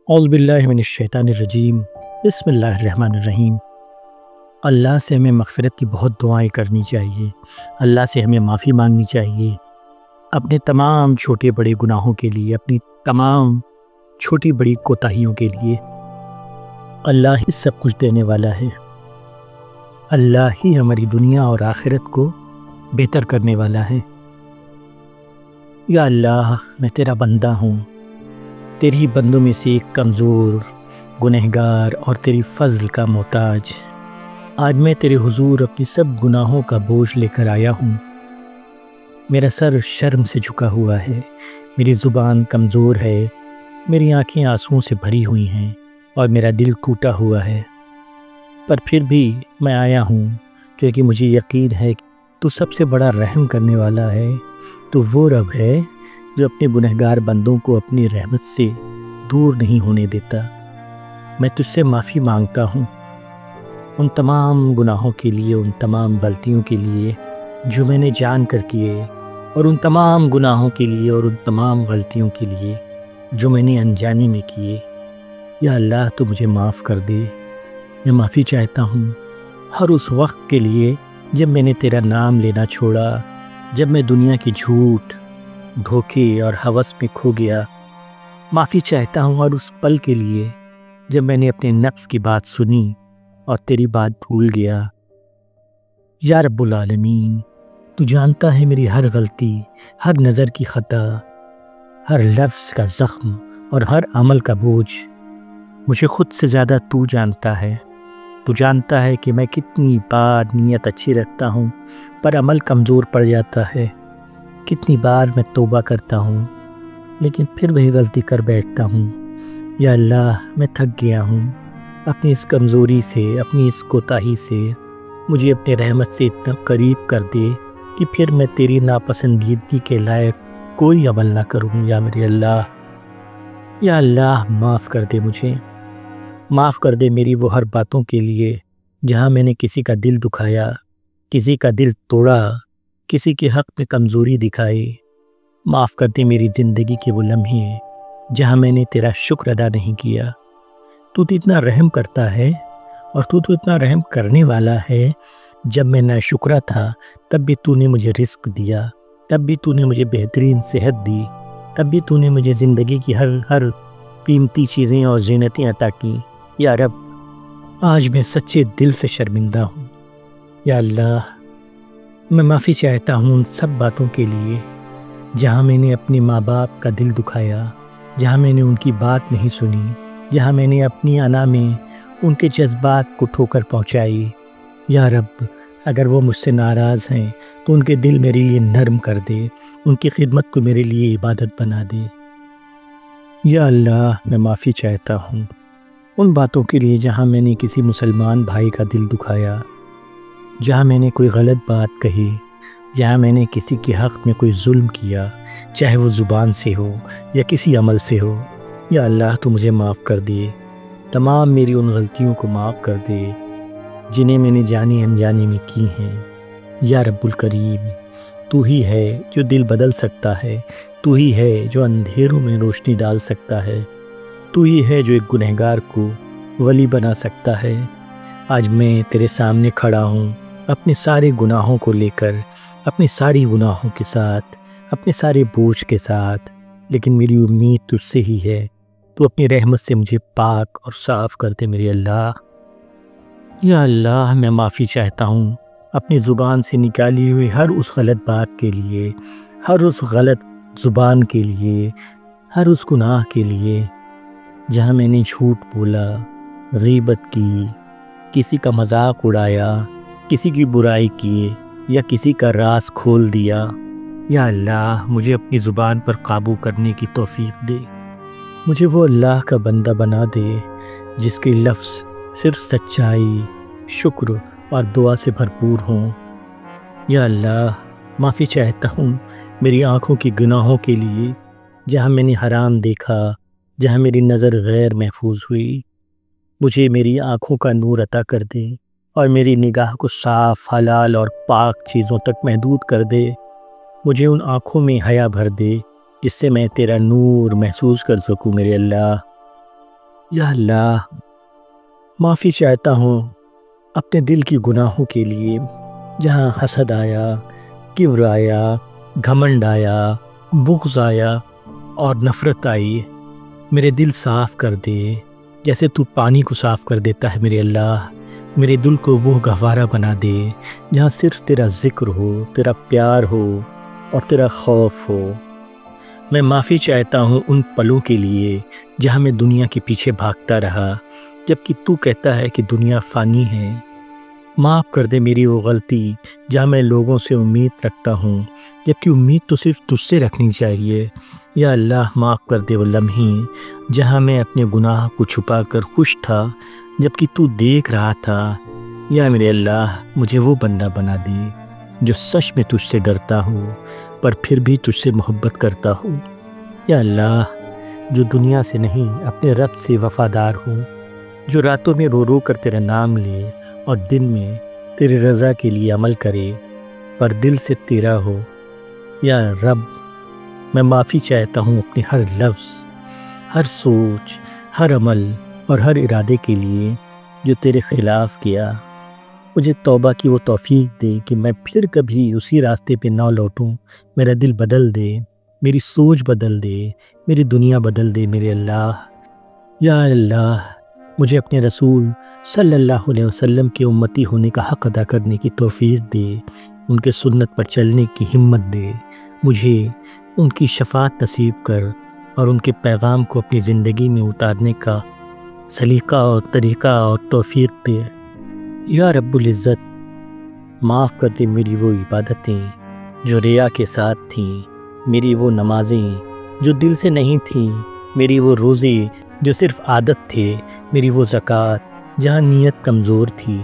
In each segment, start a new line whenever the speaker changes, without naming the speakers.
اعوذ باللہ من الشیطان الرجیم، بسم اللہ الرحمن الرحیم۔ اللہ سے ہمیں مغفرت کی بہت دعائیں کرنی چاہیے، اللہ سے ہمیں معافی مانگنی چاہیے اپنے تمام چھوٹے بڑے گناہوں کے لیے، اپنی تمام چھوٹی بڑی کوتاہیوں کے لیے۔ اللہ ہی سب کچھ دینے والا ہے، اللہ ہی ہماری دنیا اور آخرت کو بہتر کرنے والا ہے۔ یا اللہ، میں تیرا بندہ ہوں، تیری بندوں میں سے ایک کمزور گنہگار اور تیری فضل کا محتاج۔ آج میں تیرے حضور اپنی سب گناہوں کا بوجھ لے کر آیا ہوں۔ میرا سر شرم سے جھکا ہوا ہے، میری زبان کمزور ہے، میری آنکھیں آنسوؤں سے بھری ہوئی ہیں اور میرا دل ٹوٹا ہوا ہے، پر پھر بھی میں آیا ہوں کیونکہ مجھے یقین ہے کہ تو سب سے بڑا رحم کرنے والا ہے۔ تو وہ رب ہے جو اپنے گنہگار بندوں کو اپنی رحمت سے دور نہیں ہونے دیتا۔ میں تجھ سے معافی مانگتا ہوں ان تمام گناہوں کے لیے، ان تمام غلطیوں کے لیے جو میں نے جان کر کیے، اور ان تمام گناہوں کے لیے اور ان تمام غلطیوں کے لیے جو میں نے انجانی میں کیے۔ یا اللہ، تو مجھے معاف کر دے۔ میں معافی چاہتا ہوں ہر اس وقت کے لیے جب میں نے تیرا نام لینا چھوڑا، جب میں دنیا کی جھوٹ، دھوکے اور ہوس میں کھو گیا۔ معافی چاہتا ہوں ہر اس پل کے لیے جب میں نے اپنے نفس کی بات سنی اور تیری بات بھول گیا۔ یا رب العالمین، تو جانتا ہے میری ہر غلطی، ہر نظر کی خطا، ہر لفظ کا زخم اور ہر عمل کا بوجھ۔ مجھے خود سے زیادہ تو جانتا ہے۔ تو جانتا ہے کہ میں کتنی بار نیت اچھی رکھتا ہوں پر عمل کمزور پڑ جاتا ہے، کتنی بار میں توبہ کرتا ہوں لیکن پھر وہی غلطی کر بیٹھتا ہوں۔ یا اللہ، میں تھک گیا ہوں اپنی اس کمزوری سے، اپنی اس کوتاہی سے۔ مجھے اپنے رحمت سے اتنا قریب کر دے کہ پھر میں تیری ناپسندیدگی کے لائق کوئی عمل نہ کروں۔ یا میرے اللہ، یا اللہ، معاف کر دے مجھے، معاف کر دے میری وہ ہر باتوں کے لیے جہاں میں نے کسی کا دل دکھایا، کسی کا دل توڑا، کسی کے حق میں کمزوری دکھائی۔ معاف کر دے میری زندگی کے وہ لمحے جہاں میں نے تیرا شکر ادا نہیں کیا۔ تو اتنا رحم کرتا ہے اور تو اتنا رحم کرنے والا ہے۔ جب میں ناشکرا تھا تب بھی تو نے مجھے رزق دیا، تب بھی تو نے مجھے بہترین صحت دی، تب بھی تو نے مجھے زندگی کی ہر قیمتی چیزیں اور زینتیں عطا کی۔ یا رب، آج میں سچے دل سے شرمندہ ہوں۔ یا اللہ، میں معافی چاہتا ہوں ان سب باتوں کے لیے جہاں میں نے اپنے ماں باپ کا دل دکھایا، جہاں میں نے ان کی بات نہیں سنی، جہاں میں نے اپنی انا میں ان کے جذبات کو ٹھوکر پہنچائی۔ یا رب، اگر وہ مجھ سے ناراض ہیں تو ان کے دل میرے لیے نرم کر دے، ان کی خدمت کو میرے لیے عبادت بنا دے۔ یا اللہ، میں معافی چاہتا ہوں ان باتوں کے لیے جہاں میں نے کسی مسلمان بھائی کا دل دکھایا، جہاں میں نے کوئی غلط بات کہی، جہاں میں نے کسی کے حق میں کوئی ظلم کیا، چاہے وہ زبان سے ہو یا کسی عمل سے ہو۔ یا اللہ، تو مجھے معاف کر دے، تمام میری ان غلطیوں کو معاف کر دے جنہیں میں نے جانی انجانی میں کی ہیں۔ یا رب الکریم، تو ہی ہے جو دل بدل سکتا ہے، تو ہی ہے جو اندھیروں میں روشنی ڈال سکتا ہے، تو ہی ہے جو ایک گنہگار کو ولی بنا سکتا ہے۔ آج میں تیرے سامنے کھڑا ہوں اپنے سارے گناہوں کو لے کر، اپنے ساری گناہوں کے ساتھ، اپنے سارے بوجھ کے ساتھ، لیکن میری امید تجھ سے ہی ہے۔ تو اپنی رحمت سے مجھے پاک اور صاف کر دے میرے اللہ۔ یا اللہ، میں معافی چاہتا ہوں اپنی زبان سے نکالی ہوئی ہر اس غلط بات کے لیے، ہر اس غلط زبان کے لیے، ہر اس گناہ کے لیے جہاں میں نے جھوٹ بولا، غیبت کی، کسی کا مذاق اڑایا، کسی کی برائی کی یا کسی کا راز کھول دیا۔ یا اللہ، مجھے اپنی زبان پر قابو کرنے کی توفیق دے، مجھے وہ اللہ کا بندہ بنا دے جس کے لفظ صرف سچائی، شکر اور دعا سے بھرپور ہوں۔ یا اللہ، معافی چاہتا ہوں میری آنکھوں کی گناہوں کے لیے جہاں میں نے حرام دیکھا، جہاں میری نظر غیر محفوظ ہوئی۔ مجھے میری آنکھوں کا نور عطا کر دے اور میری نگاہ کو صاف، حلال اور پاک چیزوں تک محدود کر دے۔ مجھے ان آنکھوں میں حیا بھر دے جس سے میں تیرا نور محسوس کر سکوں میرے اللہ۔ یا اللہ، معافی چاہتا ہوں اپنے دل کی گناہوں کے لیے، جہاں حسد آیا، کبر آیا، گھمنڈ آیا، بغض آیا اور نفرت آئی۔ میرے دل صاف کر دے جیسے تو پانی کو صاف کر دیتا ہے میرے اللہ۔ میرے دل کو وہ گہوارہ بنا دے جہاں صرف تیرا ذکر ہو، تیرا پیار ہو اور تیرا خوف ہو۔ میں معافی چاہتا ہوں ان پلوں کے لیے جہاں میں دنیا کے پیچھے بھاگتا رہا، جبکہ تو کہتا ہے کہ دنیا فانی ہے۔ معاف کر دے میری وہ غلطی جہاں میں لوگوں سے امید رکھتا ہوں، جبکہ امید تو صرف تجھ سے رکھنی چاہیے۔ یا اللہ، معاف کر دے وہ لمحے جہاں میں اپنے گناہ کو چھپا کر خوش تھا، جبکہ تو دیکھ رہا تھا۔ یا میرے اللہ، مجھے وہ بندہ بنا دے جو سچ میں تجھ سے ڈرتا ہو پر پھر بھی تجھ سے محبت کرتا ہو۔ یا اللہ، جو دنیا سے نہیں اپنے رب سے وفادار ہو، جو راتوں میں رو رو کر تیرا نام لے اور دن میں تیری رضا کے لیے عمل کرے پر دل سے تیرا ہو۔ یا رب، میں معافی چاہتا ہوں اپنے ہر لفظ، ہر سوچ، ہر عمل اور ہر ارادے کے لیے جو تیرے خلاف کیا۔ مجھے توبہ کی وہ توفیق دے کہ میں پھر کبھی اسی راستے پہ نہ لوٹوں۔ میرا دل بدل دے، میری سوچ بدل دے، میری دنیا بدل دے میرے اللہ۔ یا اللہ، مجھے اپنے رسول صلی اللہ علیہ وسلم کے امتی ہونے کا حق ادا کرنے کی توفیق دے، ان کے سنت پر چلنے کی ہمت دے۔ مجھے ان کی شفاعت نصیب کر اور ان کے پیغام کو اپنی زندگی میں اتارنے کا سلیقہ اور طریقہ اور توفیق دے۔ یا رب العزت، معاف کر دے میری وہ عبادتیں جو ریا کے ساتھ تھیں، میری وہ نمازیں جو دل سے نہیں تھیں، میری وہ روزے جو صرف عادت تھے، میری وہ زکوٰۃ جہاں نیت کمزور تھی۔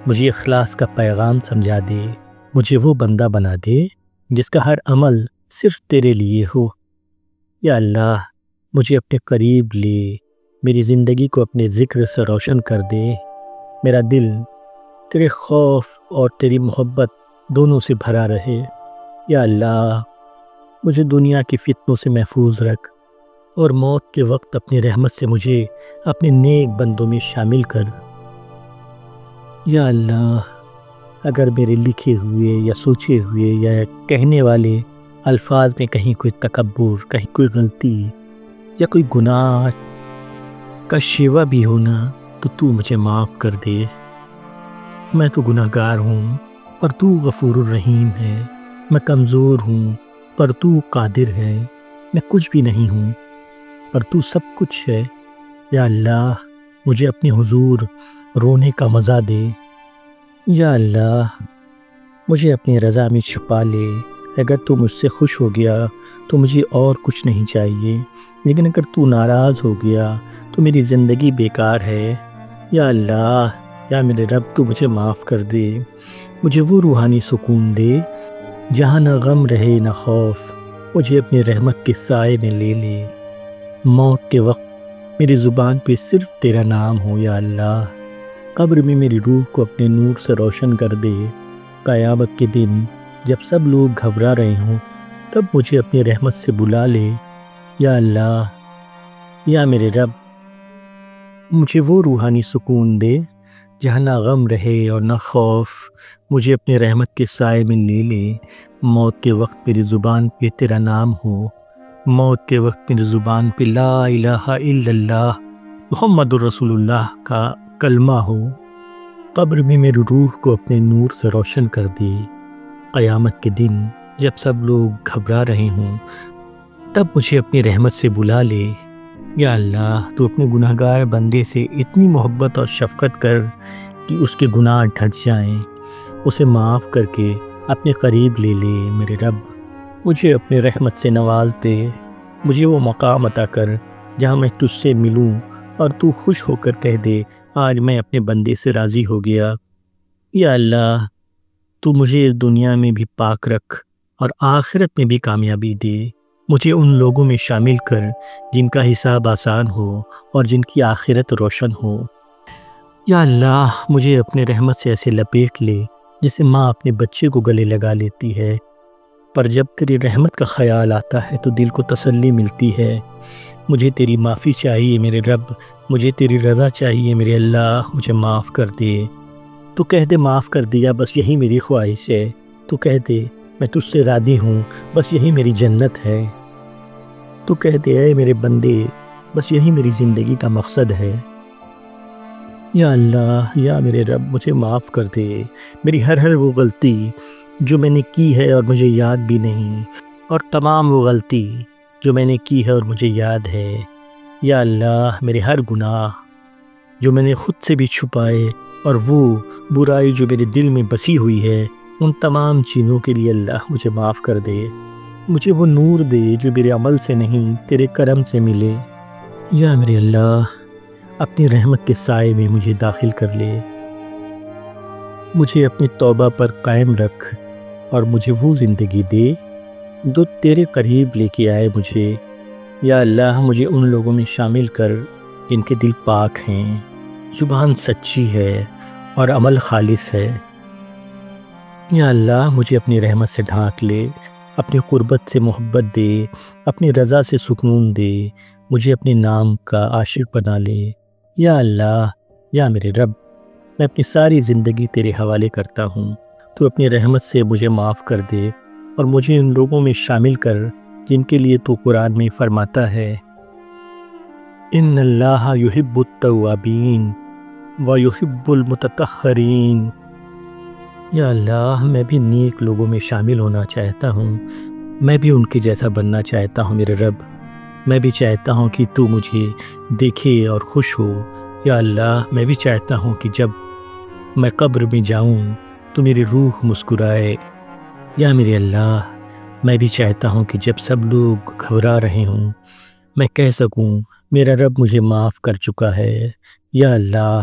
مجھے اخلاص کا پیغام سمجھا دے، مجھے وہ بندہ بنا دے جس کا ہر عمل صرف تیرے لیے ہو۔ یا اللہ، مجھے اپنے قریب لے، میری زندگی کو اپنے ذکر سے روشن کر دے۔ میرا دل تیرے خوف اور تیری محبت دونوں سے بھرا رہے۔ یا اللہ، مجھے دنیا کی فتنوں سے محفوظ رکھ اور موت کے وقت اپنی رحمت سے مجھے اپنے نیک بندوں میں شامل کر۔ یا اللہ، اگر میرے لکھے ہوئے یا سوچے ہوئے یا کہنے والے الفاظ میں کہیں کوئی تکبر، کہیں کوئی غلطی یا کوئی گناہ کا شیوا بھی ہونا تو مجھے معاف کر دے۔ میں تو گناہ گار ہوں پر تو غفور الرحیم ہے، میں کمزور ہوں پر تو قادر ہے، میں کچھ بھی نہیں ہوں پر تو سب کچھ ہے۔ یا اللہ، مجھے اپنے حضور رونے کا مزہ دے۔ یا اللہ، مجھے اپنی رضا میں چھپا لے۔ اگر تو مجھ سے خوش ہو گیا تو مجھے اور کچھ نہیں چاہیے، لیکن اگر تو ناراض ہو گیا تو میری زندگی بیکار ہے۔ یا اللہ، یا میرے رب، تو مجھے معاف کر دے، مجھے وہ روحانی سکون دے جہاں نہ غم رہے نہ خوف۔ مجھے اپنی رحمت کے سائے میں لے لے، موت کے وقت میری زبان پہ صرف تیرا نام ہو۔ یا اللہ، قبر میں میری روح کو اپنے نور سے روشن کر دے۔ قیامت کے دن جب سب لوگ گھبرا رہے ہوں تب مجھے اپنی رحمت سے بلا لے۔ یا اللہ، یا میرے رب، مجھے وہ روحانی سکون دے جہاں نہ غم رہے اور نہ خوف۔ مجھے اپنے رحمت کے سائے میں لے لے، موت کے وقت میری زبان پہ تیرا نام ہو، موت کے وقت میری زبان پہ لا الہ الا اللہ محمد الرسول اللہ کا کلمہ ہو۔ قبر میں میری روح کو اپنے نور سے روشن کر دے۔ قیامت کے دن جب سب لوگ گھبرا رہے ہوں تب مجھے اپنی رحمت سے بلا لے۔ یا اللہ، تو اپنے گناہ گار بندے سے اتنی محبت اور شفقت کر کہ اس کے گناہ ڈھک جائیں، اسے معاف کر کے اپنے قریب لے لے۔ میرے رب، مجھے اپنے رحمت سے نواز دے، مجھے وہ مقام عطا کر جہاں میں تجھ سے ملوں اور تو خوش ہو کر کہہ دے آج میں اپنے بندے سے راضی ہو گیا۔ یا اللہ، تو مجھے اس دنیا میں بھی پاک رکھ اور آخرت میں بھی کامیابی دے۔ مجھے ان لوگوں میں شامل کر جن کا حساب آسان ہو اور جن کی آخرت روشن ہو۔ یا اللہ، مجھے اپنے رحمت سے ایسے لپیٹ لے جسے ماں اپنے بچے کو گلے لگا لیتی ہے، پر جب تیری رحمت کا خیال آتا ہے تو دل کو تسلی ملتی ہے۔ مجھے تیری معافی چاہیے میرے رب، مجھے تیری رضا چاہیے میرے اللہ، مجھے معاف کر دے۔ تو کہہ دے معاف کر دیا، بس یہی میری خواہش ہے۔ تو کہہ دے میں تجھ سے راضی ہوں، بس یہی میری جنت ہے۔ تو کہہ دے اے میرے بندے، بس یہی میری زندگی کا مقصد ہے۔ یا اللہ، یا میرے رب، مجھے معاف کر دے میری ہر وہ غلطی جو میں نے کی ہے اور مجھے یاد بھی نہیں، اور تمام وہ غلطی جو میں نے کی ہے اور مجھے یاد ہے۔ یا اللہ، میرے ہر گناہ جو میں نے خود سے بھی چھپائے، اور وہ برائی جو میرے دل میں بسی ہوئی ہے، ان تمام چیزوں کے لیے اللہ مجھے معاف کر دے۔ مجھے وہ نور دے جو میرے عمل سے نہیں تیرے کرم سے ملے۔ یا میرے اللہ، اپنی رحمت کے سائے میں مجھے داخل کر لے، مجھے اپنی توبہ پر قائم رکھ، اور مجھے وہ زندگی دے جو تیرے قریب لے کے آئے مجھے۔ یا اللہ، مجھے ان لوگوں میں شامل کر جن کے دل پاک ہیں، زبان سچی ہے اور عمل خالص ہے۔ یا اللہ، مجھے اپنی رحمت سے ڈھانک لے، اپنی قربت سے محبت دے، اپنی رضا سے سکون دے، مجھے اپنے نام کا عاشق بنا لے۔ یا اللہ، یا میرے رب، میں اپنی ساری زندگی تیرے حوالے کرتا ہوں۔ تو اپنی رحمت سے مجھے معاف کر دے، اور مجھے ان لوگوں میں شامل کر جن کے لیے تو قرآن میں فرماتا ہے ان اللہ یحب التوابین ویحب المتطہرین۔ یا اللہ، میں بھی نیک لوگوں میں شامل ہونا چاہتا ہوں، میں بھی ان کے جیسا بننا چاہتا ہوں میرے رب۔ میں بھی چاہتا ہوں کہ تو مجھے دیکھے اور خوش ہو۔ یا اللہ، میں بھی چاہتا ہوں کہ جب میں قبر میں جاؤں تو میری روح مسکرائے۔ یا میرے اللہ، میں بھی چاہتا ہوں کہ جب سب لوگ گھبرا رہے ہوں میں کہہ سکوں میرا رب مجھے معاف کر چکا ہے۔ یا اللہ،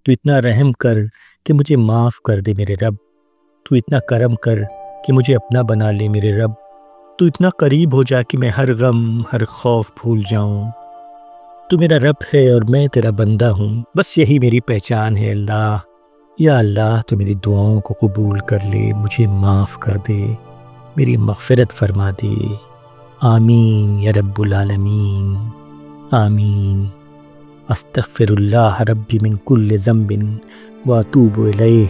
تو اتنا رحم کر کہ مجھے معاف کر دے میرے رب، تو اتنا کرم کر کہ مجھے اپنا بنا لے میرے رب، تو اتنا قریب ہو جا کہ میں ہر غم ہر خوف بھول جاؤں۔ تو میرا رب ہے اور میں تیرا بندہ ہوں، بس یہی میری پہچان ہے اللہ۔ یا اللہ، تو میری دعاؤں کو قبول کر لے، مجھے معاف کر دے، میری مغفرت فرما دے۔ آمین یا رب العالمین، آمین۔ استغفر اللہ ربی من کل ذنب واتوب الیہ۔